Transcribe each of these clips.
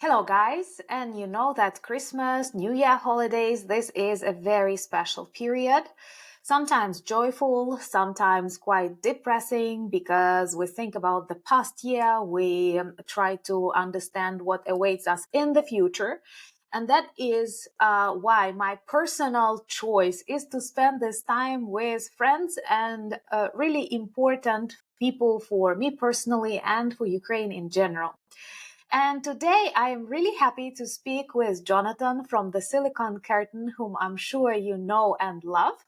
Hello, guys. And you know that Christmas, New Year holidays, this is a very special period. Sometimes joyful, sometimes quite depressing because we think about the past year, we try to understand what awaits us in the future. And that is why my personal choice is to spend this time with friends and really important people for me personally and for Ukraine in general. And today I am really happy to speak with Jonathan from the Silicon Curtain, whom I'm sure you know and love.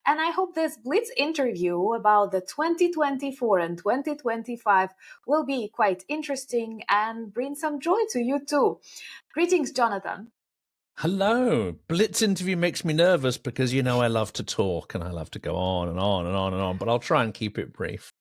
And I hope this Blitz interview about the 2024 and 2025 will be quite interesting and bring some joy to you too. Greetings, Jonathan. Hello. Blitz interview makes me nervous because I love to talk and I love to go on and on and on and on, but I'll try and keep it brief.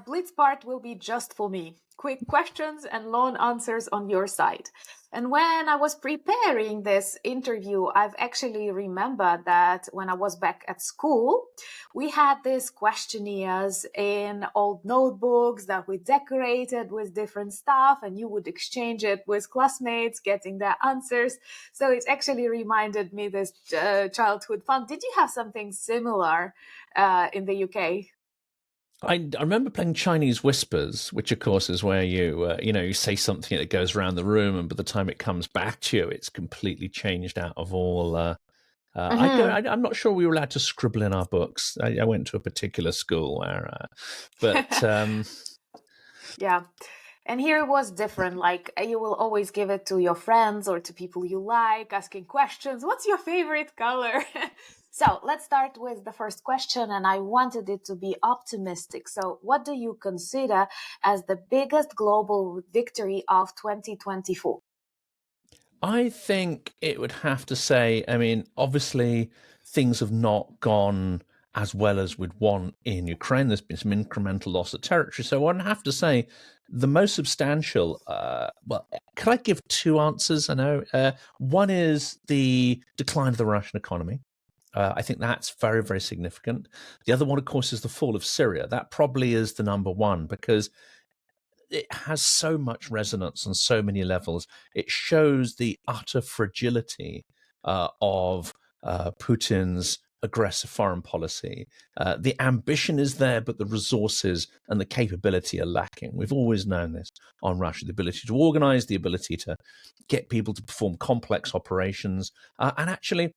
Blitz part will be just for me. Quick questions and long answers on your side. And when I was preparing this interview, I've actually remembered that when I was back at school, we had these questionnaires in old notebooks that we decorated with different stuff, and you would exchange it with classmates, getting their answers. So it actually reminded me this childhood fun. Did you have something similar in the UK? I remember playing Chinese Whispers, which of course is where you say something that goes around the room, and by the time it comes back to you, it's completely changed out of all. I'm not sure we were allowed to scribble in our books. I went to a particular school where, but Yeah. And here it was different. Like you will always give it to your friends or to people you like, asking questions. What's your favorite color? So let's start with the first question. And I wanted it to be optimistic. So, what do you consider as the biggest global victory of 2024? I think it would have to say, obviously things have not gone as well as we'd want in Ukraine. There's been some incremental loss of territory. So I'd have to say the most substantial, could I give two answers? I know. One is the decline of the Russian economy. I think that's very, very significant. The other one, of course, is the fall of Syria. That probably is the number one because it has so much resonance on so many levels. It shows the utter fragility of Putin's aggressive foreign policy. The ambition is there, but the resources and the capability are lacking. We've always known this on Russia, the ability to organize, the ability to get people to perform complex operations, and actually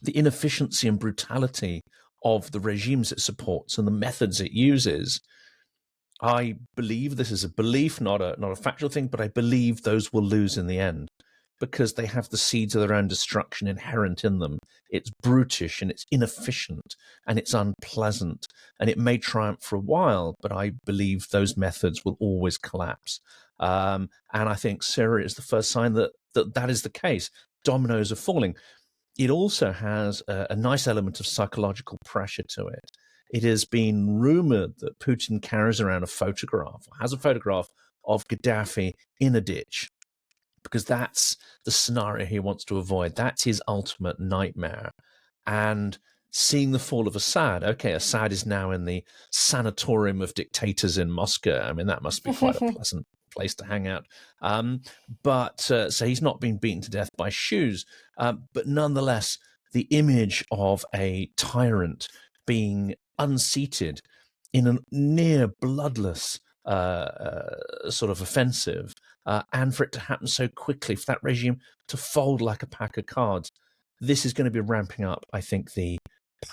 the inefficiency and brutality of the regimes it supports and the methods it uses. I believe this is a belief, not a factual thing, but I believe those will lose in the end because they have the seeds of their own destruction inherent in them. It's brutish and it's inefficient and it's unpleasant and it may triumph for a while, but I believe those methods will always collapse. And I think Syria is the first sign that is the case. Dominoes are falling. It also has a nice element of psychological pressure to it. It has been rumored that Putin carries around a photograph, has a photograph of Gaddafi in a ditch, because that's the scenario he wants to avoid. That's his ultimate nightmare. And seeing the fall of Assad, okay, Assad is now in the sanatorium of dictators in Moscow. I mean, that must be quite a pleasant place to hang out. So he's not been beaten to death by shoes. But nonetheless, the image of a tyrant being unseated in a near bloodless sort of offensive, and for it to happen so quickly, for that regime to fold like a pack of cards, this is going to be ramping up, I think, the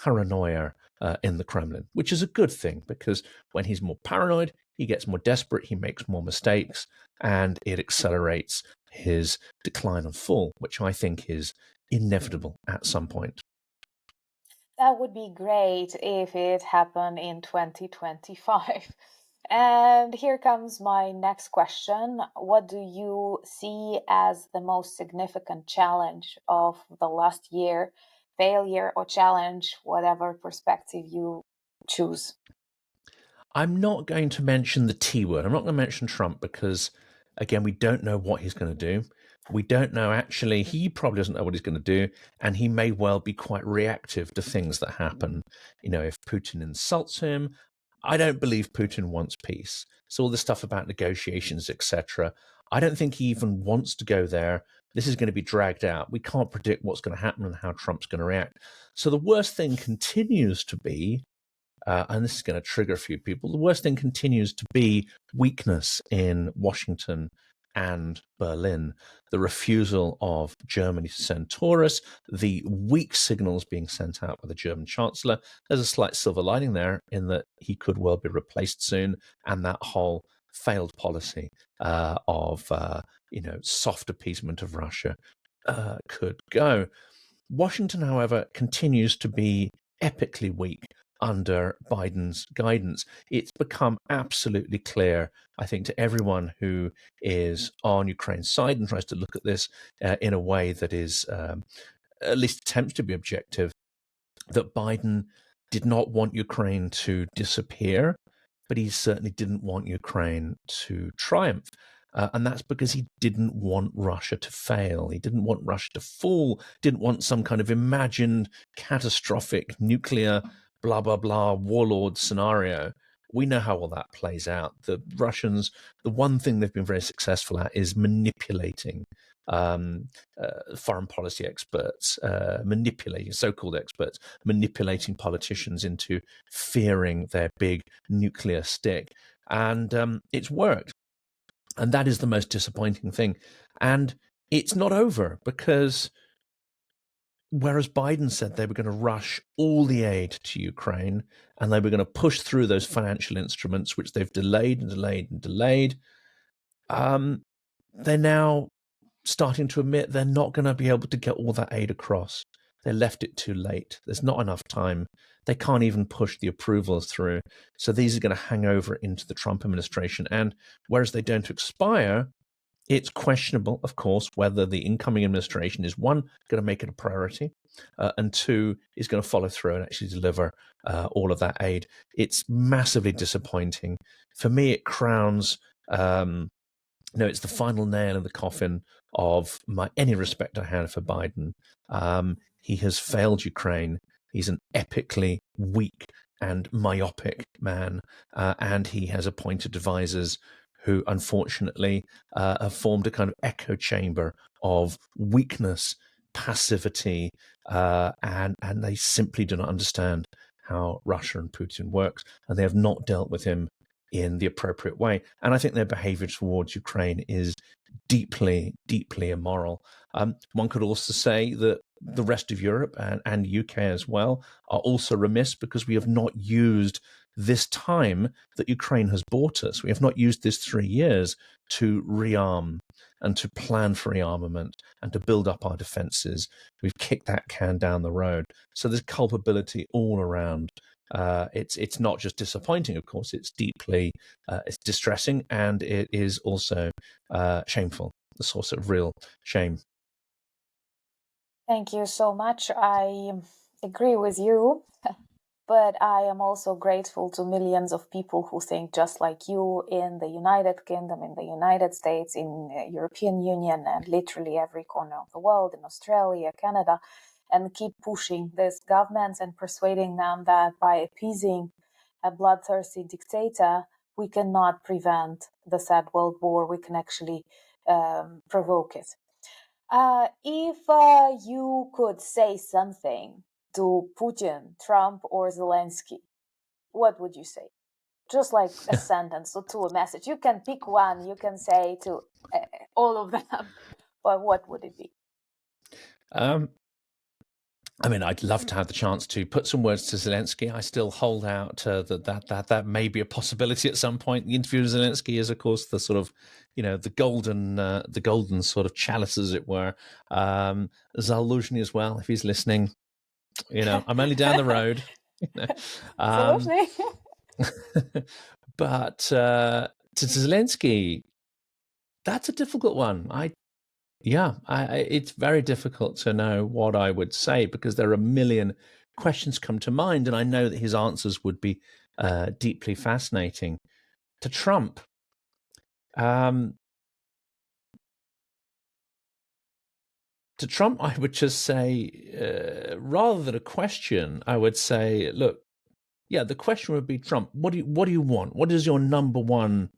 paranoia in the Kremlin, which is a good thing because when he's more paranoid, he gets more desperate, he makes more mistakes, and it accelerates his decline and fall, which I think is inevitable at some point. That would be great if it happened in 2025. And here comes my next question. What do you see as the most significant challenge of the last year? Failure or challenge, whatever perspective you choose. I'm not going to mention the T word. I'm not going to mention Trump because, again, we don't know what he's going to do. We don't know, actually, he probably doesn't know what he's going to do, and he may well be quite reactive to things that happen. If Putin insults him, I don't believe Putin wants peace. So all the stuff about negotiations, etc., I don't think he even wants to go there. This is going to be dragged out. We can't predict what's going to happen and how Trump's going to react. So the worst thing continues to be, and this is going to trigger a few people, the worst thing continues to be weakness in Washington and Berlin, the refusal of Germany to send tourists, the weak signals being sent out by the German Chancellor. There's a slight silver lining there in that he could well be replaced soon, and that whole failed policy of soft appeasement of Russia could go. Washington, however, continues to be epically weak under Biden's guidance. It's become absolutely clear, I think, to everyone who is on Ukraine's side and tries to look at this in a way that is at least attempts to be objective, that Biden did not want Ukraine to disappear, but he certainly didn't want Ukraine to triumph. And that's because he didn't want Russia to fail. He didn't want Russia to fall, didn't want some kind of imagined catastrophic nuclear blah, blah, blah warlord scenario. We know how all that plays out. The Russians, the one thing they've been very successful at is manipulating foreign policy experts, manipulating so-called experts, manipulating politicians into fearing their big nuclear stick. And it's worked. And that is the most disappointing thing. And it's not over, because whereas Biden said they were going to rush all the aid to Ukraine and they were going to push through those financial instruments, which they've delayed and delayed and delayed, they're now starting to admit they're not going to be able to get all that aid across. They left it too late. There's not enough time. They can't even push the approvals through. So these are going to hang over into the Trump administration. And whereas they don't expire, it's questionable, of course, whether the incoming administration is, one, going to make it a priority, and two, is going to follow through and actually deliver all of that aid. It's massively disappointing. For me, it crowns, it's the final nail in the coffin of any respect I had for Biden. He has failed Ukraine. He's an epically weak and myopic man, and he has appointed advisors who unfortunately have formed a kind of echo chamber of weakness, passivity, and they simply do not understand how Russia and Putin works, and they have not dealt with him in the appropriate way. And I think their behavior towards Ukraine is deeply, deeply immoral. One could also say that the rest of Europe and UK as well are also remiss, because we have not used this time that Ukraine has bought us. We have not used this 3 years to rearm and to plan for rearmament and to build up our defenses. We've kicked that can down the road. So there's culpability all around. It's not just disappointing, of course. It's deeply it's distressing, and it is also shameful, the source of real shame. Thank you so much. I agree with you, but I am also grateful to millions of people who think just like you in the United Kingdom, in the United States, in the European Union, and literally every corner of the world, in Australia, Canada, and keep pushing these governments and persuading them that by appeasing a bloodthirsty dictator, we cannot prevent the sad world war. We can actually provoke it. If you could say something to Putin, Trump, or Zelensky, what would you say? Just like a sentence or two, a message. You can pick one. You can say to all of them, but what would it be? I'd love to have the chance to put some words to Zelensky. I still hold out that may be a possibility at some point. The interview with Zelensky is, of course, the sort of, the golden sort of chalice, as it were. Zaluzhny as well, if he's listening. I'm only down the road. Absolutely. But to Zelensky, that's a difficult one. It's very difficult to know what I would say, because there are a million questions come to mind, and I know that his answers would be deeply fascinating. To Trump, I would just say, rather than a question, I would say, look, the question would be, Trump, what do you want? What is your number one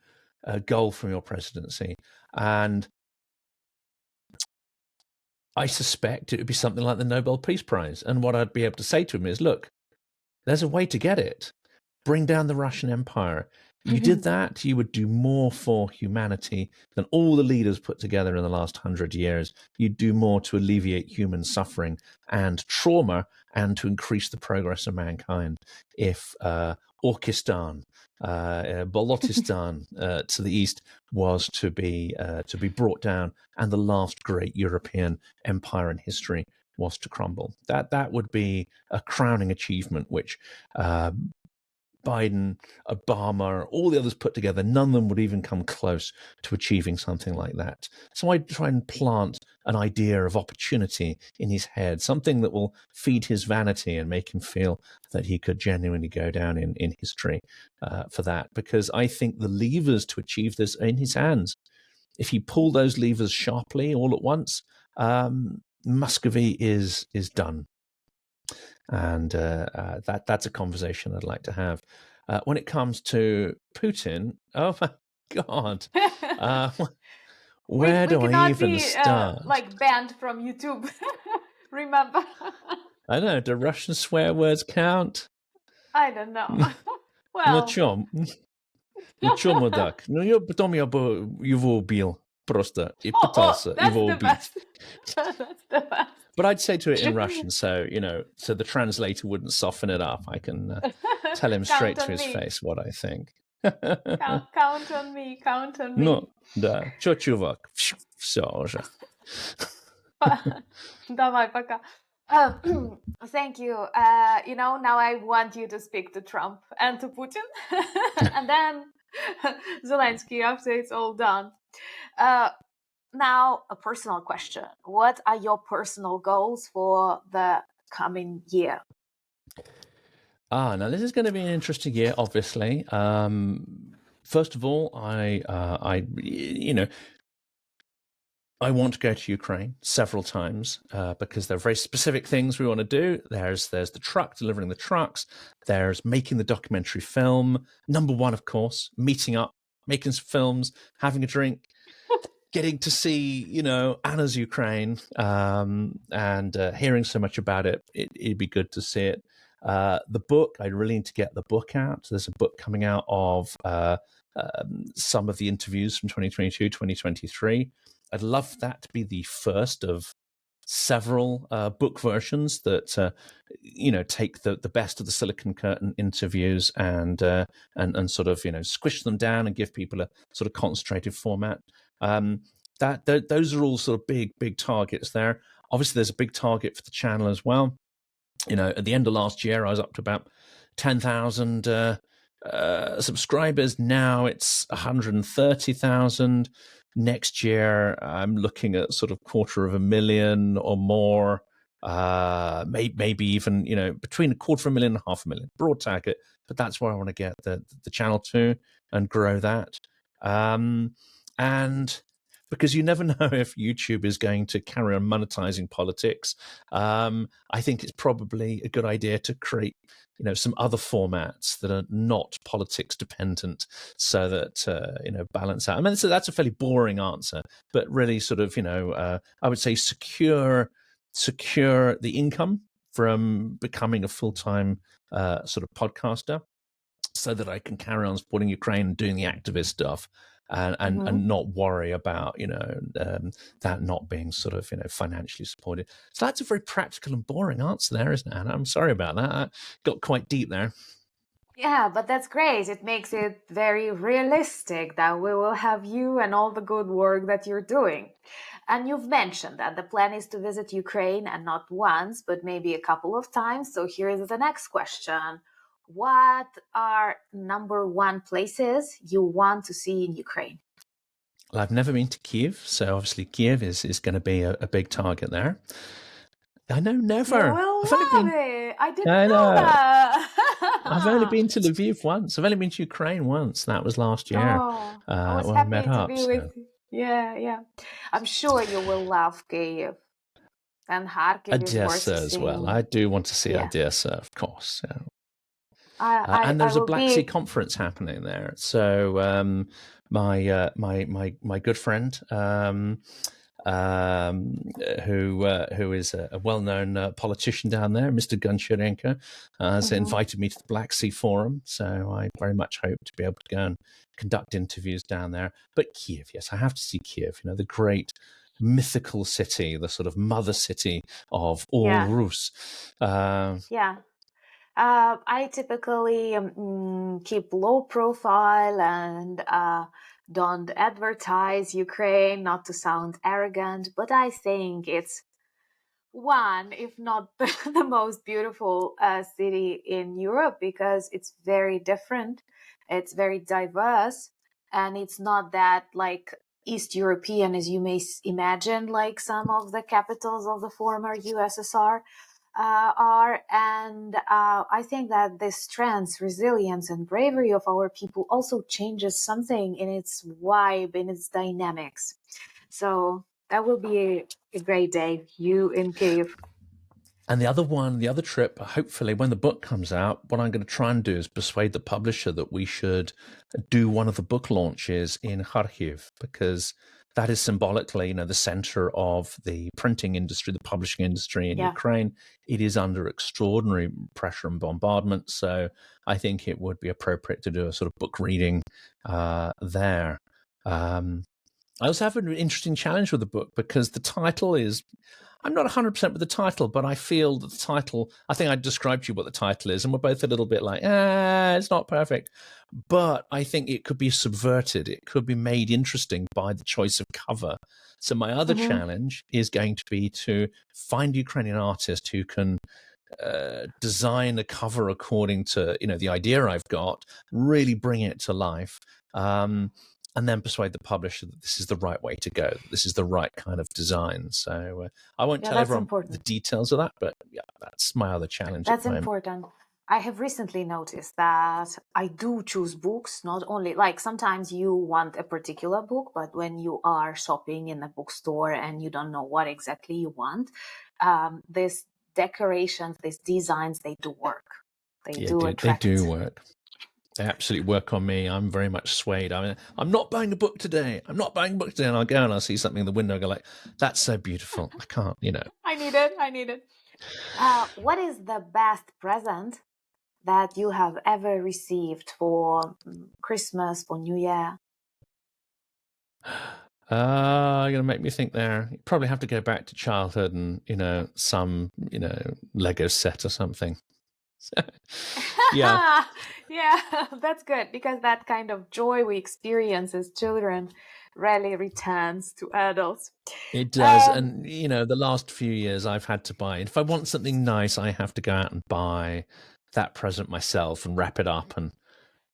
goal from your presidency? And I suspect it would be something like the Nobel Peace Prize. And what I'd be able to say to him is, look, there's a way to get it. Bring down the Russian Empire. You did that, you would do more for humanity than all the leaders put together in the last 100 years. You'd do more to alleviate human suffering and trauma and to increase the progress of mankind if Orkistan, Balochistan to the east was to be brought down, and the last great European empire in history was to crumble. That would be a crowning achievement, which Biden, Obama, all the others put together, none of them would even come close to achieving something like that. So I try and plant an idea of opportunity in his head, something that will feed his vanity and make him feel that he could genuinely go down in history for that. Because I think the levers to achieve this are in his hands. If he pulled those levers sharply all at once, Muscovy is done. And that's a conversation I'd like to have. When it comes to Putin, oh my God, where do I even start? Like banned from YouTube. Remember? I know. Do Russian swear words count? I don't know. Ну Well, чё? Ну чё, мудак? Ну я потом я бы его убил просто и пытался его убить. That's the best. But I'd say to it in Russian, so so the translator wouldn't soften it up. I can tell him straight to his face what I think. Count on me. Ну, да. Чё, чувак? Все уже. Давай, пока. Thank you. Now I want you to speak to Trump and to Putin, and then Zelensky after it's all done. Now, a personal question. What are your personal goals for the coming year? Now this is going to be an interesting year, obviously. First of all, I want to go to Ukraine several times because there are very specific things we want to do. There's the truck, delivering the trucks. There's making the documentary film. Number one, of course, meeting up, making some films, having a drink, getting to see, Anna's Ukraine and hearing so much about it. It'd be good to see it. The book, I really need to get the book out. There's a book coming out of some of the interviews from 2022, 2023. I'd love that to be the first of several book versions that take the best of the Silicon Curtain interviews and sort of squish them down and give people a sort of concentrated format. Those are all sort of big targets there. Obviously, there's a big target for the channel as well. At the end of last year, I was up to about 10,000 subscribers. Now it's 130,000. Next year, I'm looking at sort of 250,000 or more, maybe even, between 250,000 and 500,000. Broad target, but that's where I want to get the channel to and grow that. And because you never know if YouTube is going to carry on monetizing politics, I think it's probably a good idea to create some other formats that are not politics dependent, so that balance out. I mean, so that's a fairly boring answer, but really sort of I would say secure the income from becoming a full-time sort of podcaster, so that I can carry on supporting Ukraine and doing the activist stuff. And not worry about that not being sort of financially supported. So that's a very practical and boring answer there, isn't it, Anna? I'm sorry about that. I got quite deep there. Yeah, but that's great. It makes it very realistic that we will have you and all the good work that you're doing. And you've mentioned that the plan is to visit Ukraine, and not once, but maybe a couple of times. So here is the next question. What are number one places you want to see in Ukraine? Well, I've never been to Kiev, so obviously Kiev is going to be a big target there. I know, never. You will love it. I didn't know that. I've only been to Lviv once. I've only been to Ukraine once. That was last year. I was when happy we met to up. be with you. Yeah. I'm sure you will love Kyiv. And Kharkiv Odessa as well. I do want to see Odessa, of course. Yeah. And there's a Black Sea conference happening there. So my good friend, who is a well-known politician down there, Mr. Goncharenko, has invited me to the Black Sea Forum. So I very much hope to be able to go and conduct interviews down there. But Kiev, yes, I have to see Kiev. The great mythical city, the sort of mother city of all Rus. Yeah. I typically keep low profile and don't advertise Ukraine, not to sound arrogant, but I think it's one, if not the most beautiful city in Europe, because it's very different, it's very diverse, and it's not that like East European as you may imagine, like some of the capitals of the former USSR are. And I think that this strength, resilience, and bravery of our people also changes something in its vibe, in its dynamics. So that will be a great day, you in Kiev. And the other trip, hopefully when the book comes out, what I'm going to try and do is persuade the publisher that we should do one of the book launches in Kharkiv, because that is symbolically, the center of the printing industry, the publishing industry in Ukraine. It is under extraordinary pressure and bombardment. So I think it would be appropriate to do a sort of book reading there. I also have an interesting challenge with the book because the title is, I'm not 100% with the title, but I feel that the title, I think I described to you what the title is, and we're both a little bit like, it's not perfect. But I think it could be subverted. It could be made interesting by the choice of cover. So my other challenge is going to be to find a Ukrainian artist who can design a cover according to, the idea I've got, really bring it to life. And then persuade the publisher that this is the right way to go. This is the right kind of design. So I won't tell everyone the details of that, but that's my other challenge. That's important. I have recently noticed that I do choose books, not only like sometimes you want a particular book, but when you are shopping in a bookstore and you don't know what exactly you want, these decorations, these designs, they do work. They do attract. They do work. They absolutely work on me. I'm very much swayed. I mean, I'm not buying a book today. And I'll go and I'll see something in the window and go like, that's so beautiful. I can't, I need it. What is the best present that you have ever received for Christmas, for New Year? You're going to make me think there. You probably have to go back to childhood and, some, Lego set or something. Yeah, that's good, because that kind of joy we experience as children rarely returns to adults. It does. And, the last few years I've had to buy, if I want something nice, I have to go out and buy that present myself and wrap it up and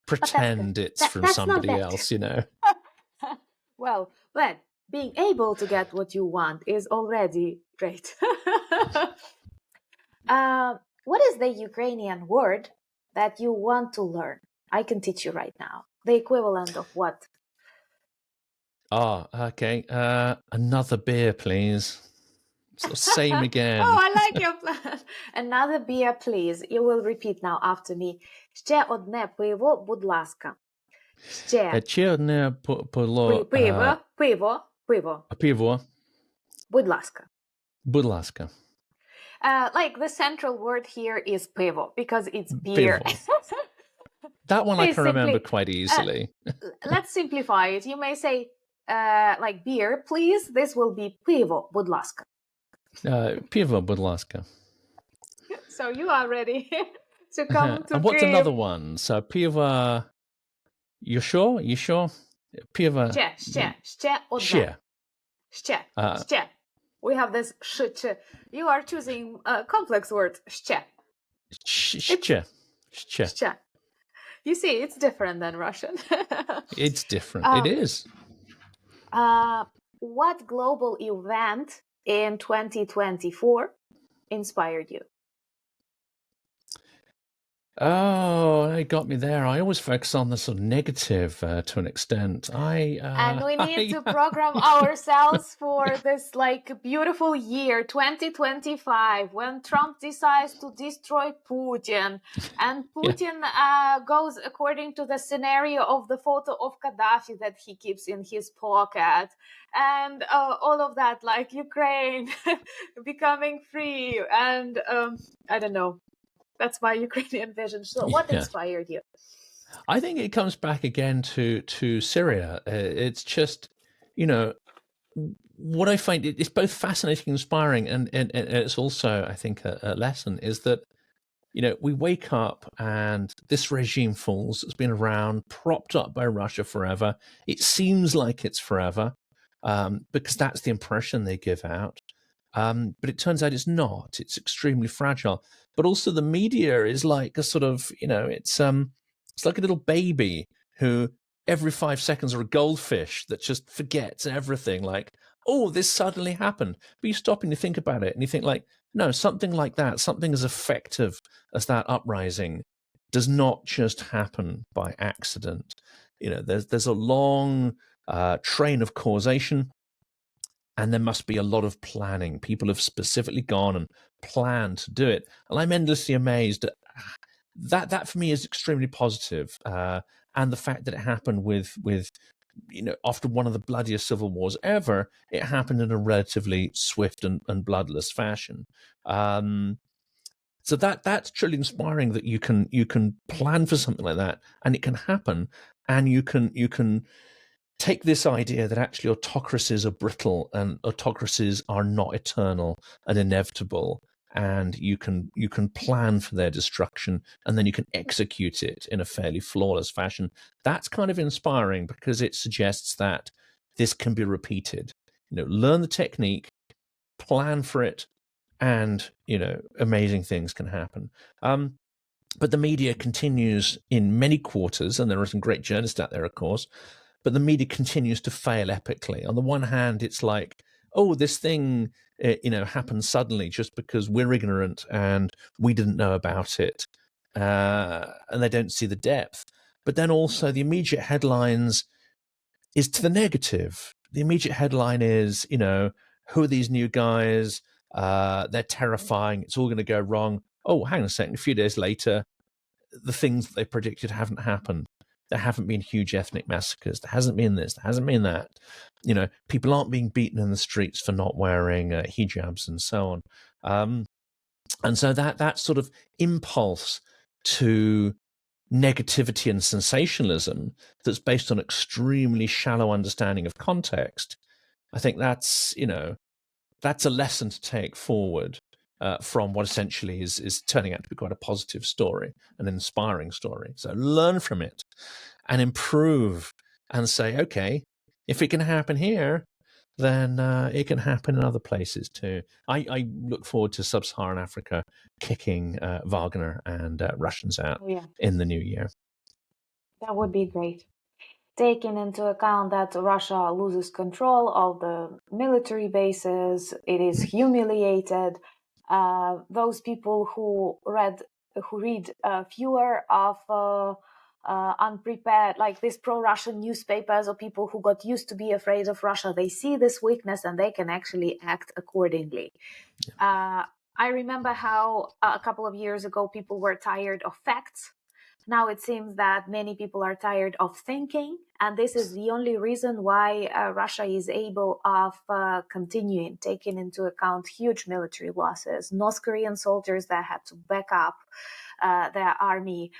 pretend it's from somebody else, Well, but being able to get what you want is already great. What is the Ukrainian word that you want to learn? I can teach you right now. The equivalent of what? Okay. Another beer, please. So same again. I like your plan. Another beer, please. You will repeat now after me. Ще одне пиво, будь ласка. Ще одне Пиво. Будь ласка. Будь ласка. Like the central word here is pivo, because it's beer. That one I can remember quite easily. Let's simplify it. You may say like beer, please. This will be pivo, будь ласка. Pivo, будь ласка. So you are ready to come to And what's another one? So pivo. You sure? Pivo. Ще одне. Ще. We have this sh. You are choosing a complex word. Ще. You see, it's different than Russian. It's different. It is. What global event in 2024 inspired you? Oh, it got me there. I always focus on the sort of negative to an extent. And we need to I program ourselves for this like beautiful year 2025 when Trump decides to destroy Putin, and yeah, Putin goes according to the scenario of the photo of Gaddafi that he keeps in his pocket, and all of that, like Ukraine becoming free, and I don't know. That's my Ukrainian vision. So, what yeah. inspired you? I think it comes back again to Syria. It's just, you know, what I find it's both fascinating and inspiring, and it's also, I think, a lesson is that we wake up and this regime falls. It's been around, propped up by Russia forever. It seems like it's forever because that's the impression they give out. But it turns out it's not. It's extremely fragile. But also the media is like a sort of, it's like a little baby who every 5 seconds, or a goldfish that just forgets everything. Like, oh, this suddenly happened. But you stop and you think about it, and you think like, no, something like that, something as effective as that uprising, does not just happen by accident. There's a long train of causation, and there must be a lot of planning. People have specifically gone and planned to do it, and I'm endlessly amazed at that. That for me is extremely positive, and the fact that it happened with after one of the bloodiest civil wars ever, it happened in a relatively swift and bloodless fashion. Um, so that's truly inspiring that you can plan for something like that and it can happen, and you can take this idea that actually autocracies are brittle and autocracies are not eternal and inevitable, and you can plan for their destruction, and then you can execute it in a fairly flawless fashion. That's kind of inspiring because it suggests that this can be repeated. Learn the technique, plan for it, and amazing things can happen. But the media continues in many quarters, and there are some great journalists out there, of course, but the media continues to fail epically. On the one hand, it's like, oh, this thing, happened suddenly just because we're ignorant and we didn't know about it, and they don't see the depth. But then also the immediate headlines is to the negative. The immediate headline is, who are these new guys? They're terrifying. It's all going to go wrong. Oh, hang on a second. A few days later, the things that they predicted haven't happened. There haven't been huge ethnic massacres. There hasn't been this. There hasn't been that. People aren't being beaten in the streets for not wearing hijabs and so on. And so that sort of impulse to negativity and sensationalism that's based on extremely shallow understanding of context, I think that's a lesson to take forward from what essentially is turning out to be quite a positive story, an inspiring story. So learn from it and improve and say, okay, if it can happen here, then it can happen in other places too. I look forward to sub-Saharan Africa kicking Wagner and Russians out Oh, yeah, in the new year. that would be great. Taking into account that Russia loses control of the military bases, it is humiliated. Those people who read fewer of unprepared, like these pro-Russian newspapers, or people who got used to be afraid of Russia, they see this weakness and they can actually act accordingly. I remember how a couple of years ago people were tired of facts. Now it seems that many people are tired of thinking, and this is the only reason why Russia is able of continuing, taking into account huge military losses, North Korean soldiers that had to back up their army,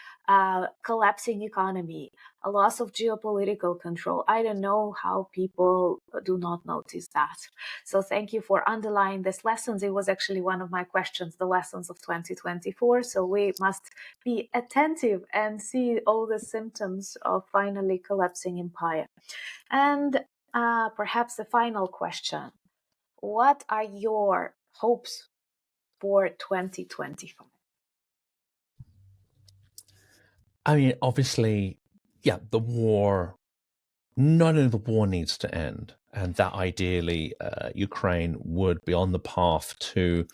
collapsing economy, a loss of geopolitical control. I don't know how people do not notice that. So thank you for underlying these lessons. It was actually one of my questions, the lessons of 2024. So we must be attentive and see all the symptoms of finally collapsing empire. And perhaps the final question: what are your hopes for 2025? I mean, obviously, yeah, not only the war needs to end, and that ideally Ukraine would be on the path to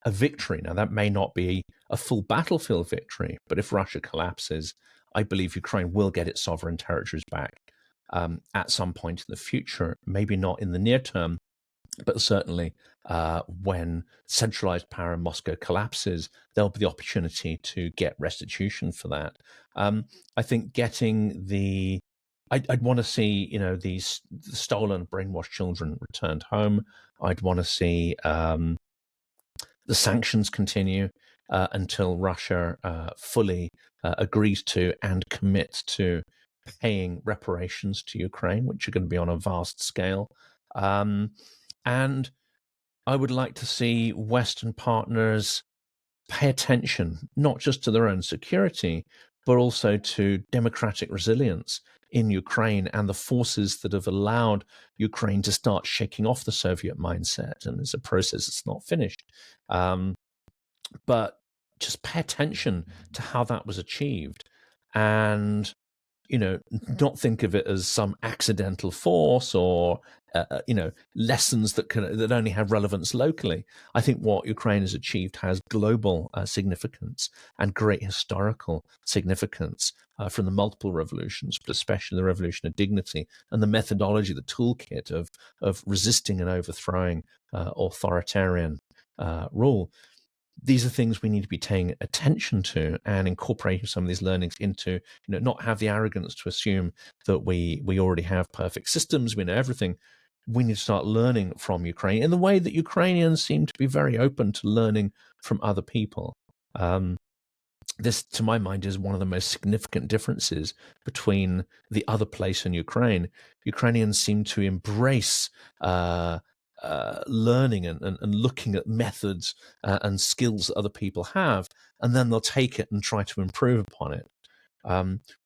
a victory. Now, that may not be a full battlefield victory, but if Russia collapses, I believe Ukraine will get its sovereign territories back at some point in the future, maybe not in the near term, but certainly when centralized power in Moscow collapses, there'll be the opportunity to get restitution for that. I think getting I'd want to see, these stolen, brainwashed children returned home. I'd want to see the sanctions continue until Russia fully agrees to and commits to paying reparations to Ukraine, which are going to be on a vast scale. And I would like to see Western partners pay attention, not just to their own security, but also to democratic resilience in Ukraine and the forces that have allowed Ukraine to start shaking off the Soviet mindset. And it's a process that's not finished. But just pay attention to how that was achieved. And not think of it as some accidental force or lessons that only have relevance locally. I think what Ukraine has achieved has global significance and great historical significance from the multiple revolutions, but especially the revolution of dignity and the methodology, the toolkit of resisting and overthrowing authoritarian rule. These are things we need to be paying attention to and incorporating some of these learnings into, not have the arrogance to assume that we already have perfect systems, we know everything. We need to start learning from Ukraine in the way that Ukrainians seem to be very open to learning from other people. This, to my mind, is one of the most significant differences between the other place and Ukraine. Ukrainians seem to embrace learning and looking at methods and skills that other people have, and then they'll take it and try to improve upon it.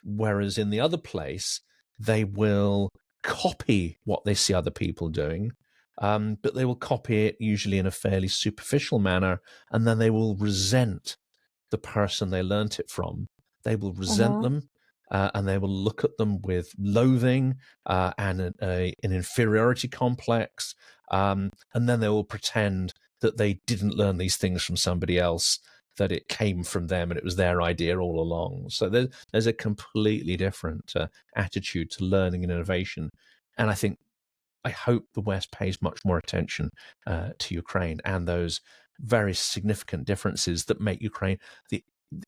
Whereas in the other place, they will copy what they see other people doing, but they will copy it usually in a fairly superficial manner, and then they will resent the person they learnt it from. They will resent them, and they will look at them with loathing and an inferiority complex, and then they will pretend that they didn't learn these things from somebody else, that it came from them and it was their idea all along. So there's a completely different attitude to learning and innovation. And I hope the West pays much more attention to Ukraine and those very significant differences that make Ukraine the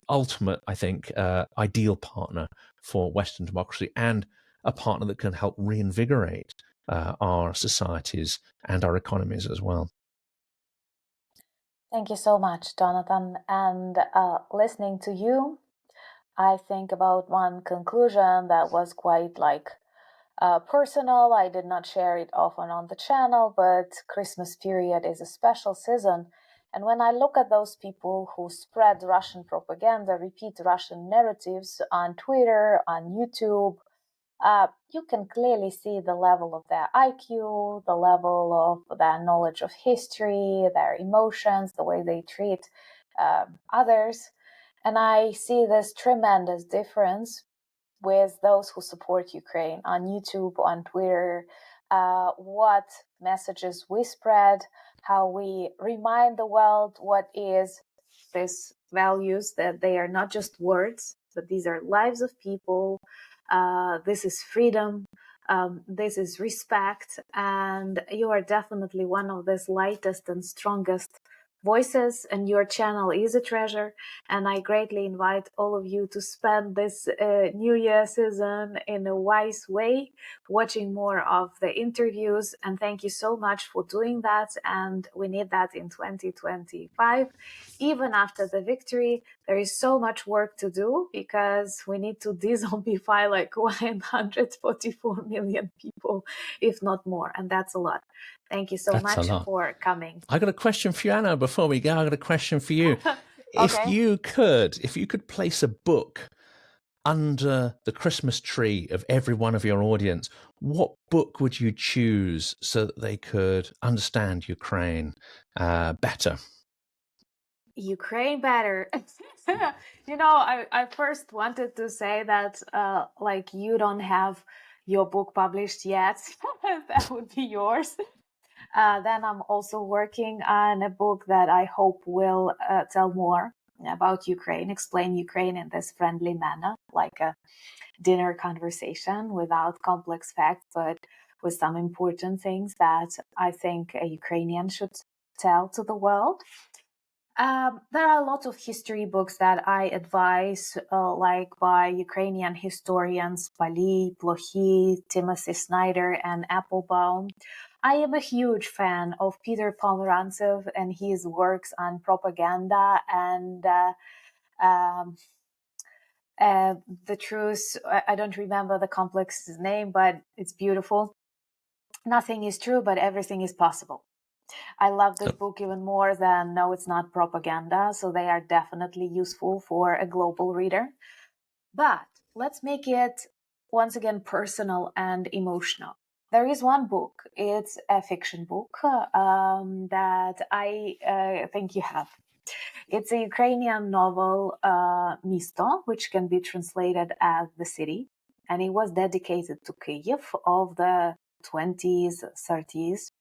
ultimate, I think, ideal partner for Western democracy and a partner that can help reinvigorate our societies and our economies as well. Thank you so much, Jonathan. And listening to you, I think about one conclusion that was quite personal. I did not share it often on the channel, but Christmas period is a special season. And when I look at those people who spread Russian propaganda, repeat Russian narratives on Twitter, on YouTube, you can clearly see the level of their IQ, the level of their knowledge of history, their emotions, the way they treat others. And I see this tremendous difference with those who support Ukraine on YouTube, on Twitter, what messages we spread, how we remind the world what is these values, that they are not just words, but these are lives of people. This is freedom. This is respect. And you are definitely one of the lightest and strongest voices, and your channel is a treasure. And I greatly invite all of you to spend this New Year season in a wise way, watching more of the interviews. And thank you so much for doing that. And we need that in 2025. Even after the victory, there is so much work to do because we need to de-zombify 144 million people, if not more. And that's a lot. Thank you so much for coming. I got a question for you, Anna, before we go. I got a question for you. Okay. If you could place a book under the Christmas tree of every one of your audience, what book would you choose so that they could understand Ukraine better? Ukraine better. I first wanted to say that you don't have your book published yet. That would be yours. Then I'm also working on a book that I hope will tell more about Ukraine, explain Ukraine in this friendly manner, like a dinner conversation without complex facts, but with some important things that I think a Ukrainian should tell to the world. There are a lot of history books that I advise, like by Ukrainian historians Pali, Plochy, Timothy Snyder, and Applebaum. I am a huge fan of Peter Pomerantsev and his works on propaganda and um, the truth. I don't remember the complex name, but it's beautiful. Nothing is true, but everything is possible. I love this book even more than No, It's Not Propaganda, so they are definitely useful for a global reader. But let's make it once again personal and emotional. There is one book, it's a fiction book that I think you have. It's a Ukrainian novel, Misto, which can be translated as the city, and it was dedicated to Kyiv of the 20s, 30s,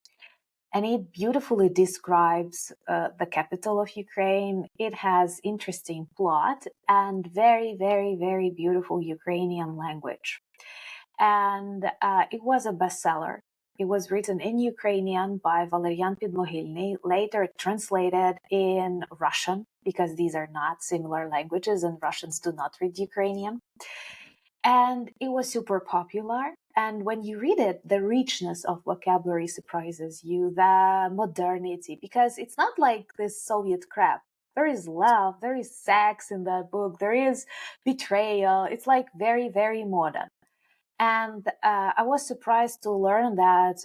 and it beautifully describes the capital of Ukraine. It has interesting plot and very, very, very beautiful Ukrainian language. And it was a bestseller. It was written in Ukrainian by Valerian Podmohylny, later translated in Russian, because these are not similar languages and Russians do not read Ukrainian. And it was super popular. And when you read it, the richness of vocabulary surprises you, the modernity, because it's not like this Soviet crap. There is love, there is sex in that book, there is betrayal. It's like very, very modern. And I was surprised to learn that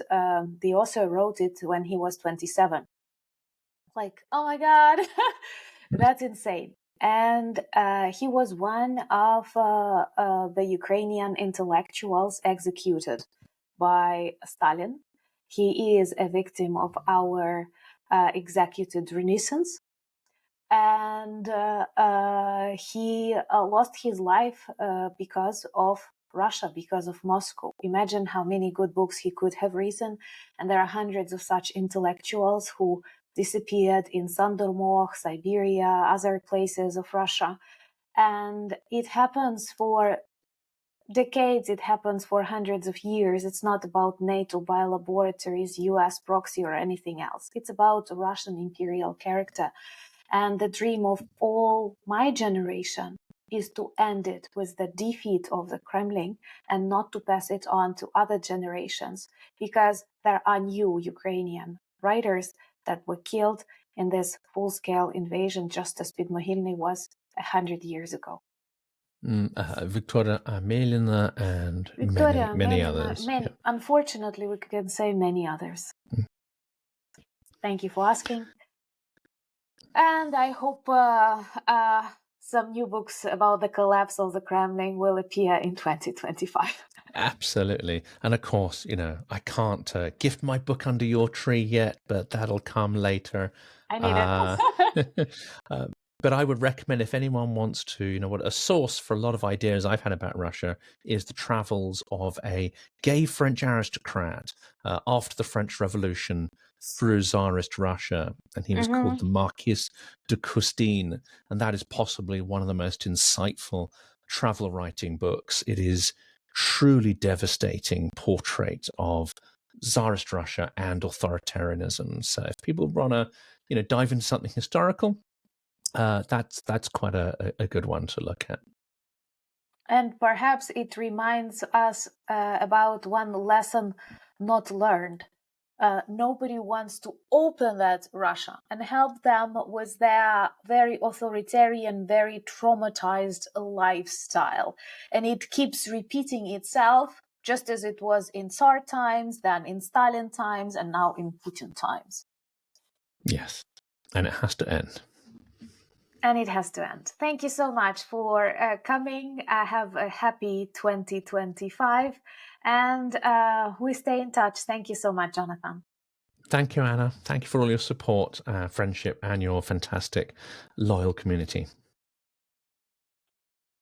the author wrote it when he was 27. Like, oh my God, that's insane. And he was one of the Ukrainian intellectuals executed by Stalin. He is a victim of our executed Renaissance. And he lost his life because of Russia, because of Moscow. Imagine how many good books he could have written. And there are hundreds of such intellectuals who disappeared in Sandomir, Siberia, other places of Russia. And it happens for decades, it happens for hundreds of years. It's not about NATO biolaboratories, US proxy, or anything else. It's about Russian imperial character. And the dream of all my generation is to end it with the defeat of the Kremlin and not to pass it on to other generations, because there are new Ukrainian writers that were killed in this full-scale invasion, just as Podmohylny was 100 years ago. Victoria Amelina and Victoria, many Melina, others. many. Yeah. Unfortunately, we can say many others. Thank you for asking. And I hope some new books about the collapse of the Kremlin will appear in 2025. Absolutely. And of course, I can't gift my book under your tree yet, but that'll come later. I need it. But I would recommend, if anyone wants to, what a source for a lot of ideas I've had about Russia is the travels of a gay French aristocrat after the French Revolution through Tsarist Russia. And he was called the Marquis de Custine. And that is possibly one of the most insightful travel writing books. It is truly devastating portrait of Tsarist Russia and authoritarianism. So if people want to, dive into something historical, that's quite a good one to look at. And perhaps it reminds us about one lesson not learned. Nobody wants to open that Russia and help them with their very authoritarian, very traumatized lifestyle. And it keeps repeating itself, just as it was in Tsar times, then in Stalin times, and now in Putin times. Yes, and it has to end. And it has to end. Thank you so much for coming. Have a happy 2025. And we stay in touch. Thank you so much, Jonathan. Thank you, Anna. Thank you for all your support, friendship, and your fantastic, loyal community.